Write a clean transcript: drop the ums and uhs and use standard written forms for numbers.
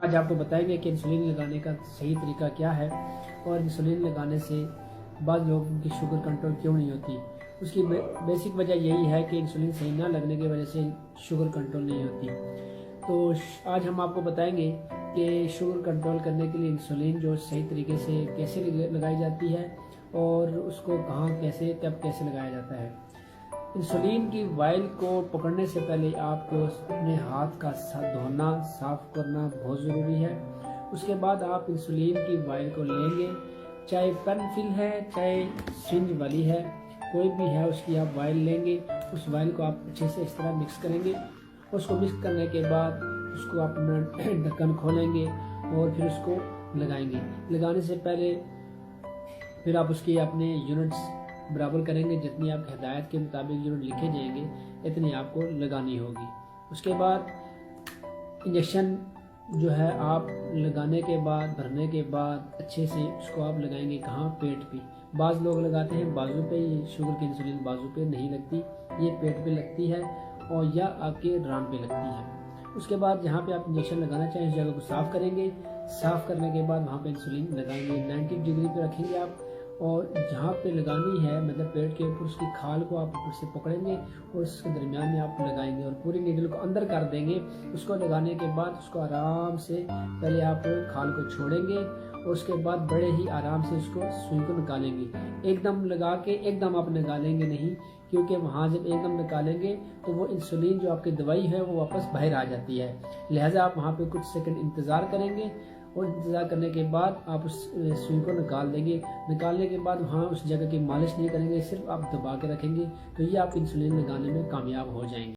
आज आपको बताएंगे कि इंसुलिन लगाने का सही तरीका क्या है और इंसुलिन लगाने से बाद लोगों की शुगर कंट्रोल क्यों नहीं होती। उसकी बेसिक वजह यही है कि इंसुलिन सही ना लगने की वजह से शुगर कंट्रोल नहीं होती। तो आज हम आपको बताएंगे कि शुगर कंट्रोल करने के लिए इंसुलिन जो सही तरीके से कैसे लगाई जाती है और उसको कहाँ कैसे कब कैसे लगाया जाता है। इंसुलिन की वायल को पकड़ने से पहले आपको अपने हाथ का धोना साफ करना बहुत ज़रूरी है। उसके बाद आप इंसुलिन की वायल को लेंगे, चाहे पेन फिल है चाहे सिरिंज वाली है, कोई भी है उसकी आप वायल लेंगे। उस वायल को आप अच्छे से इस तरह मिक्स करेंगे। उसको मिक्स करने के बाद उसको आप अपना ढक्कन खोलेंगे और फिर उसको लगाएंगे। लगाने से पहले फिर आप उसकी अपने यूनिट्स बराबर करेंगे, जितनी आपकी हिदायत के मुताबिक यूनिट लिखे जाएंगे इतनी आपको लगानी होगी। उसके बाद इंजेक्शन जो है आप लगाने के बाद भरने के बाद अच्छे से उसको आप लगाएंगे। कहाँ? पेट पे। बाज़ लोग लगाते हैं बाजू पे, ये शुगर की इंसुलिन बाजू पे नहीं लगती, ये पेट पे लगती है और या आपके रान पे लगती है। उसके बाद जहाँ पे आप इंजेक्शन लगाना चाहें उस जगह को साफ़ करेंगे। साफ़ करने के बाद वहाँ पे इंसुलिन लगाएंगे। 90 डिग्री पे रखेंगे आप और जहाँ पे लगानी है मतलब पेट के ऊपर उसकी खाल को आप ऊपर से पकड़ेंगे और उसके दरमियान में आप लगाएंगे और पूरी नीडल को अंदर कर देंगे। उसको लगाने के बाद उसको आराम से पहले आप खाल को छोड़ेंगे और उसके बाद बड़े ही आराम से उसको सुई को निकालेंगे। एकदम लगा के एकदम आप निकालेंगे नहीं, क्योंकि वहाँ जब एकदम निकालेंगे तो वो इंसुलिन जो आपकी दवाई है वो वापस बाहर आ जाती है। लिहाजा आप वहाँ पे कुछ सेकंड इंतज़ार करेंगे और इंतज़ार करने के बाद आप उस सुई को निकाल देंगे। निकालने के बाद वहाँ उस जगह की मालिश नहीं करेंगे, सिर्फ आप दबा के रखेंगे, तो ये आप इंसुलिन लगाने में कामयाब हो जाएंगे।